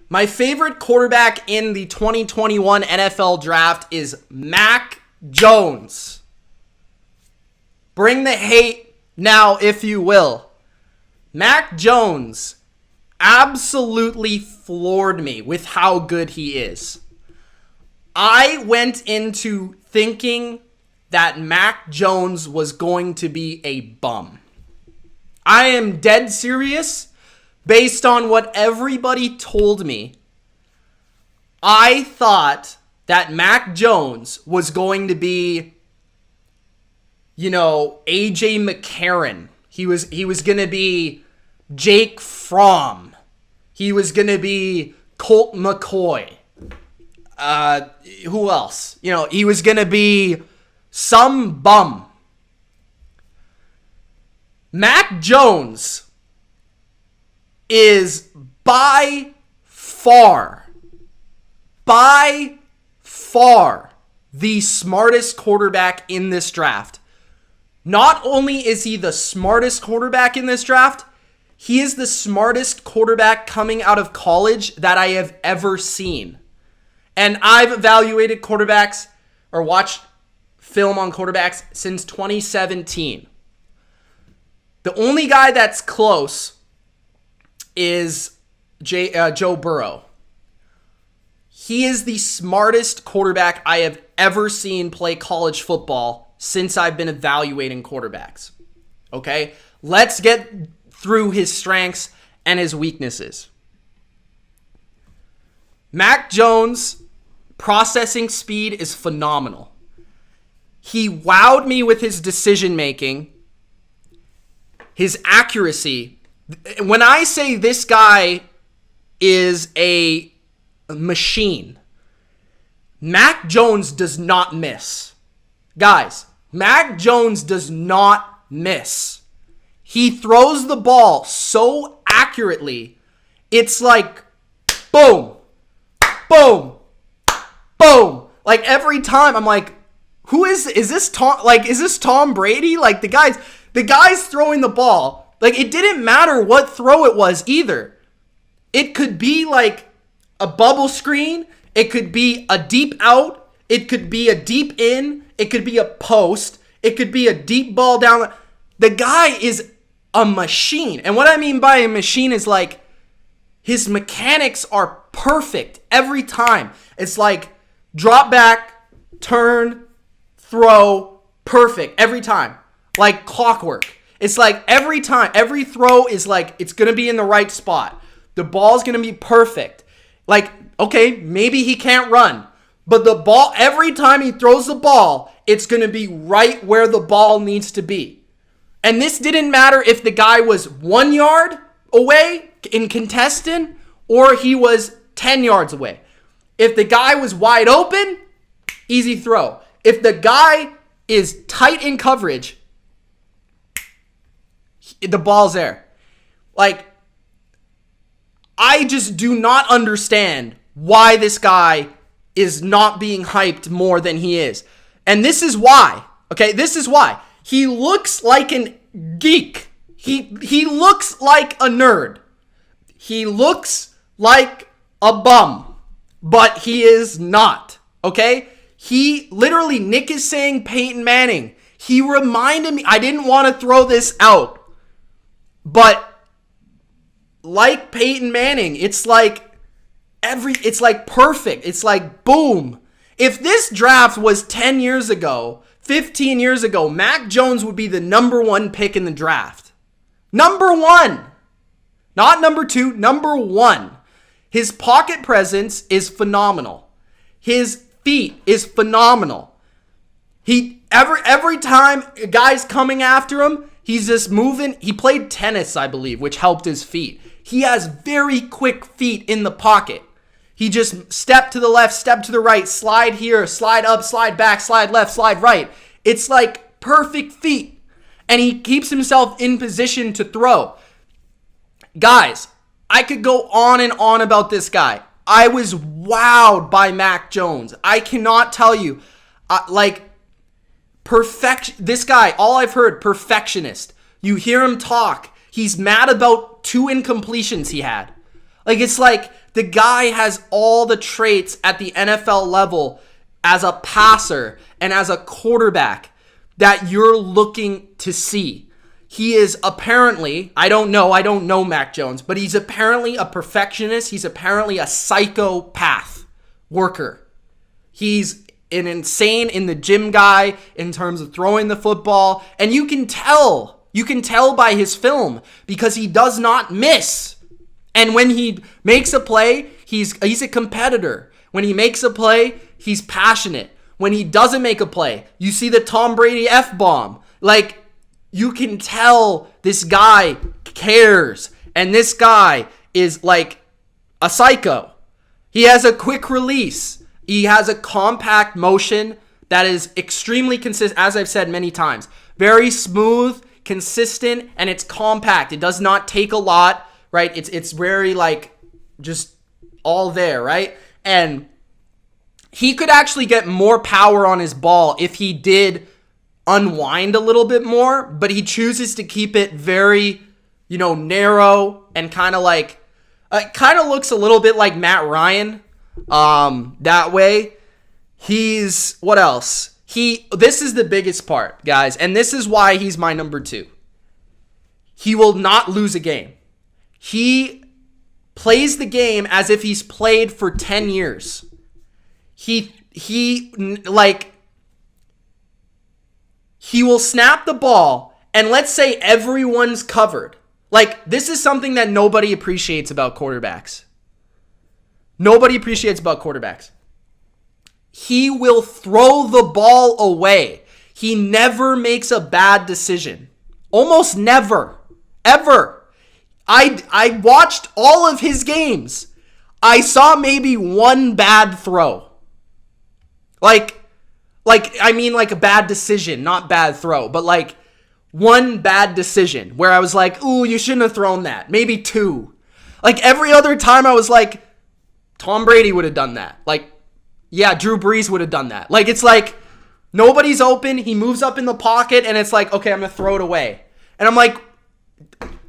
My favorite quarterback in the 2021 NFL draft is Mac Jones. Bring the hate now, if you will. Mac Jones absolutely floored me with how good he is. I went into thinking that Mac Jones was going to be a bum. I am dead serious. Based on what everybody told me, I thought that Mac Jones was going to be, AJ McCarron. He was going to be Jake Fromm. He was going to be Colt McCoy. Who else? He was going to be some bum. Mac Jones is by far the smartest quarterback in this draft. Not only is he the smartest quarterback in this draft, he is the smartest quarterback coming out of college that I have ever seen. And I've evaluated quarterbacks or watched film on quarterbacks since 2017. The only guy that's close is Joe Burrow. He is the smartest quarterback I have ever seen play college football since I've been evaluating quarterbacks. Okay? Let's get through his strengths and his weaknesses. Mac Jones' processing speed is phenomenal. He wowed me with his decision making, his accuracy. When I say this guy is a machine, Mac Jones does not miss. Guys, Mac Jones does not miss. He throws the ball so accurately, it's like boom, boom, boom. Like every time I'm like, who is this Tom? Like, is this Tom Brady? Like the guy's throwing the ball. Like, it didn't matter what throw it was either. It could be like a bubble screen. It could be a deep out. It could be a deep in. It could be a post. It could be a deep ball down. The guy is a machine. And what I mean by a machine is like his mechanics are perfect every time. It's like drop back, turn, throw, perfect every time. Like clockwork. It's like every time, every throw is like, it's going to be in the right spot. The ball's going to be perfect. Like, okay, maybe he can't run, but the ball, every time he throws the ball, it's going to be right where the ball needs to be. And this didn't matter if the guy was 1 yard away in contestant or he was 10 yards away. If the guy was wide open, easy throw. If the guy is tight in coverage, the ball's there. Like, I just do not understand why this guy is not being hyped more than he is. And this is why. Okay, this is why. He looks like a geek. He looks like a nerd. He looks like a bum. But he is not. Okay? He literally, Nick is saying Peyton Manning. He reminded me, I didn't want to throw this out. But like Peyton Manning, it's like perfect. It's like boom. If this draft was 10 years ago, 15 years ago, Mac Jones would be the number 1 pick in the draft. Number 1. Not number 2, number 1. His pocket presence is phenomenal. His feet is phenomenal. Every time a guy's coming after him, he's just moving. He played tennis, I believe, which helped his feet. He has very quick feet in the pocket. He just step to the left, step to the right, slide here, slide up, slide back, slide left, slide right. It's like perfect feet. And he keeps himself in position to throw. Guys, I could go on and on about this guy. I was wowed by Mac Jones. I cannot tell you. This guy, all I've heard, perfectionist. You hear him talk. He's mad about 2 incompletions he had. Like, it's like the guy has all the traits at the NFL level as a passer and as a quarterback that you're looking to see. He is apparently, I don't know Mac Jones, but he's apparently a perfectionist. He's apparently a psychopath worker. He's an insane in the gym guy in terms of throwing the football. And you can tell by his film because he does not miss. And when he makes a play, he's a competitor. When he makes a play, he's passionate. When he doesn't make a play, you see the Tom Brady F-bomb. Like, you can tell this guy cares. And this guy is like a psycho. He has a quick release. He has a compact motion that is extremely consistent, as I've said many times. Very smooth, consistent, and it's compact. It does not take a lot, right? It's very like just all there, right? And he could actually get more power on his ball if he did unwind a little bit more, but he chooses to keep it very, narrow and kind of like, kind of looks a little bit like Matt Ryan that way. What else? This is the biggest part, guys, and this is why he's my number 2. He will not lose a game. He plays the game as if he's played for 10 years. He will snap the ball, and let's say everyone's covered. Like, this is something that nobody appreciates about quarterbacks. Nobody appreciates about quarterbacks. He will throw the ball away. He never makes a bad decision. Almost never. Ever. I watched all of his games. I saw maybe one bad throw. Like a bad decision, not bad throw, but like one bad decision where I was like, ooh, you shouldn't have thrown that. Maybe 2. Like, every other time I was like, Tom Brady would have done that. Like, yeah, Drew Brees would have done that. Like, it's like nobody's open. He moves up in the pocket and it's like, okay, I'm going to throw it away. And I'm like,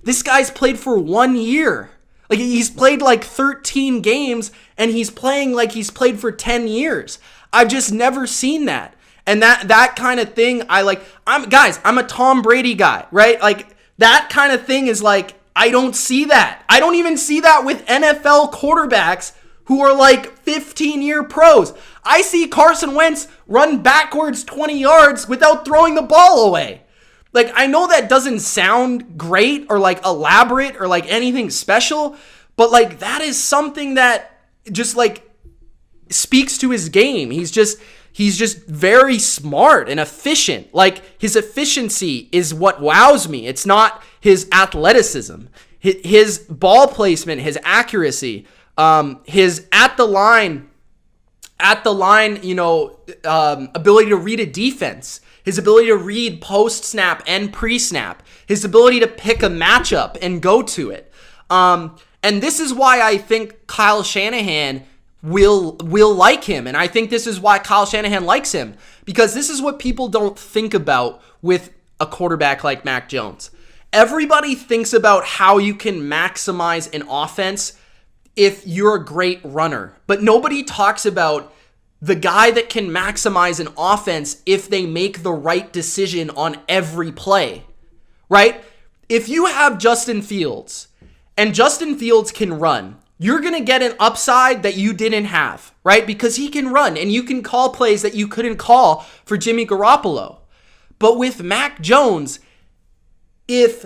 this guy's played for 1 year. Like, he's played like 13 games and he's playing like he's played for 10 years. I've just never seen that. And that kind of thing, I'm a Tom Brady guy, right? Like, that kind of thing is like, I don't see that. I don't even see that with NFL quarterbacks who are like 15-year pros. I see Carson Wentz run backwards 20 yards without throwing the ball away. Like, I know that doesn't sound great or like elaborate or like anything special, but like, that is something that just like speaks to his game. He's just very smart and efficient. Like, his efficiency is what wows me. It's not his athleticism. His ball placement, his accuracy, his at the line, ability to read a defense, his ability to read post-snap and pre-snap, his ability to pick a matchup and go to it. And this is why I think Kyle Shanahan will like him. And I think this is why Kyle Shanahan likes him, because this is what people don't think about with a quarterback like Mac Jones. Everybody thinks about how you can maximize an offense if you're a great runner, but nobody talks about the guy that can maximize an offense if they make the right decision on every play, right? If you have Justin Fields and Justin Fields can run, you're going to get an upside that you didn't have, right? Because he can run and you can call plays that you couldn't call for Jimmy Garoppolo. But with Mac Jones, if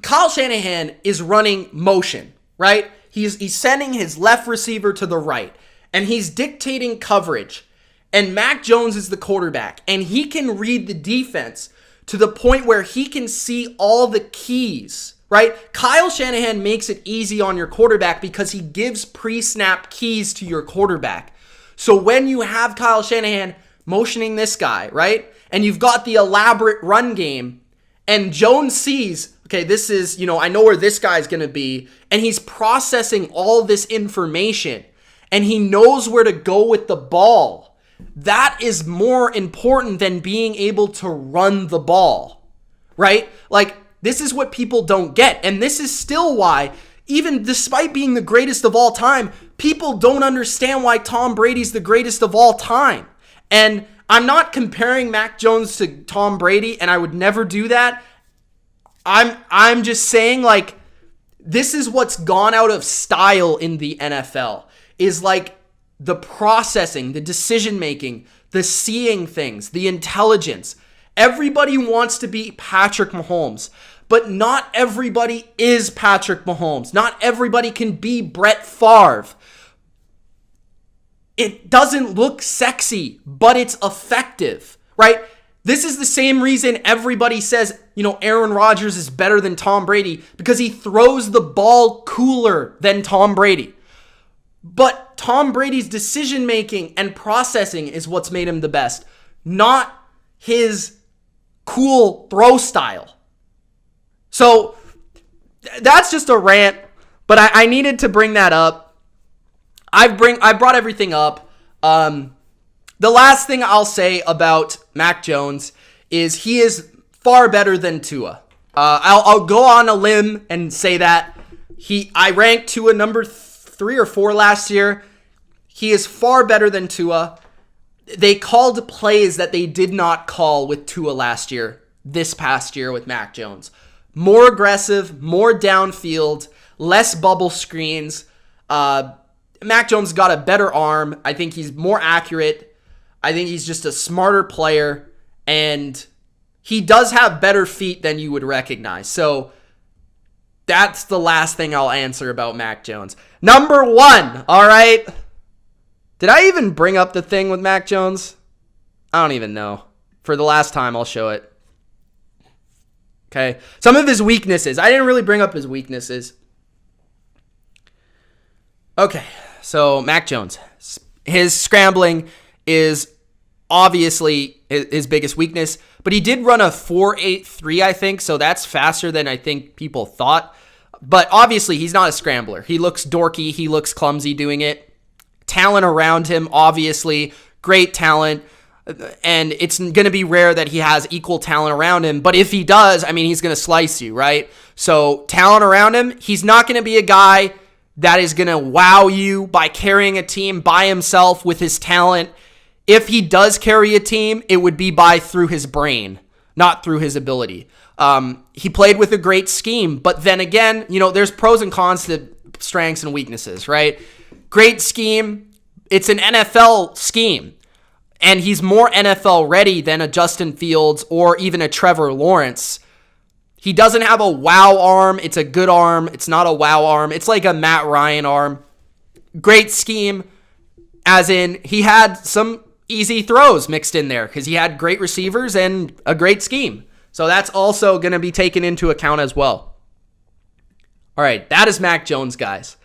Kyle Shanahan is running motion, right? He's sending his left receiver to the right and he's dictating coverage. And Mac Jones is the quarterback and he can read the defense to the point where he can see all the keys, right? Kyle Shanahan makes it easy on your quarterback because he gives pre-snap keys to your quarterback. So when you have Kyle Shanahan motioning this guy, right? And you've got the elaborate run game and Jones sees, okay, this is, I know where this guy's going to be. And he's processing all this information and he knows where to go with the ball. That is more important than being able to run the ball, right? Like, This is what people don't get. And this is still why, even despite being the greatest of all time, people don't understand why Tom Brady's the greatest of all time. And I'm not comparing Mac Jones to Tom Brady, and I would never do that. I'm just saying, like, this is what's gone out of style in the NFL, is like the processing, the decision making, the seeing things, the intelligence. Everybody wants to be Patrick Mahomes, but not everybody is Patrick Mahomes. Not everybody can be Brett Favre. It doesn't look sexy, but it's effective, right? This is the same reason everybody says, Aaron Rodgers is better than Tom Brady, because he throws the ball cooler than Tom Brady. But Tom Brady's decision-making and processing is what's made him the best, not his cool throw style. So that's just a rant, but I needed to bring that up. I brought everything up. The last thing I'll say about Mac Jones is he is far better than Tua. I'll go on a limb and say that I ranked Tua number 3 or 4 last year. He is far better than Tua. They called plays that they did not call with Tua last year, this past year with Mac Jones. More aggressive, more downfield, less bubble screens. Mac Jones got a better arm. I think he's more accurate. I think he's just a smarter player, and he does have better feet than you would recognize. So that's the last thing I'll answer about Mac Jones. Number 1, all right? Did I even bring up the thing with Mac Jones? I don't even know. For the last time, I'll show it. Okay. Some of his weaknesses. I didn't really bring up his weaknesses. Okay. So, Mac Jones. His scrambling is obviously his biggest weakness, but he did run a 4.83, I think, so that's faster than I think people thought. But obviously, he's not a scrambler. He looks dorky. He looks clumsy doing it. Talent around him, obviously, great talent. And it's going to be rare that he has equal talent around him. But if he does, he's going to slice you, right? So talent around him, he's not going to be a guy that is going to wow you by carrying a team by himself with his talent. If he does carry a team, it would be through his brain, not through his ability. He played with a great scheme. But then again, there's pros and cons to strengths and weaknesses, right? Great scheme. It's an NFL scheme. And he's more NFL ready than a Justin Fields or even a Trevor Lawrence. He doesn't have a wow arm. It's a good arm. It's not a wow arm. It's like a Matt Ryan arm. Great scheme, as in he had some easy throws mixed in there because he had great receivers and a great scheme. So that's also going to be taken into account as well. All right, that is Mac Jones, guys.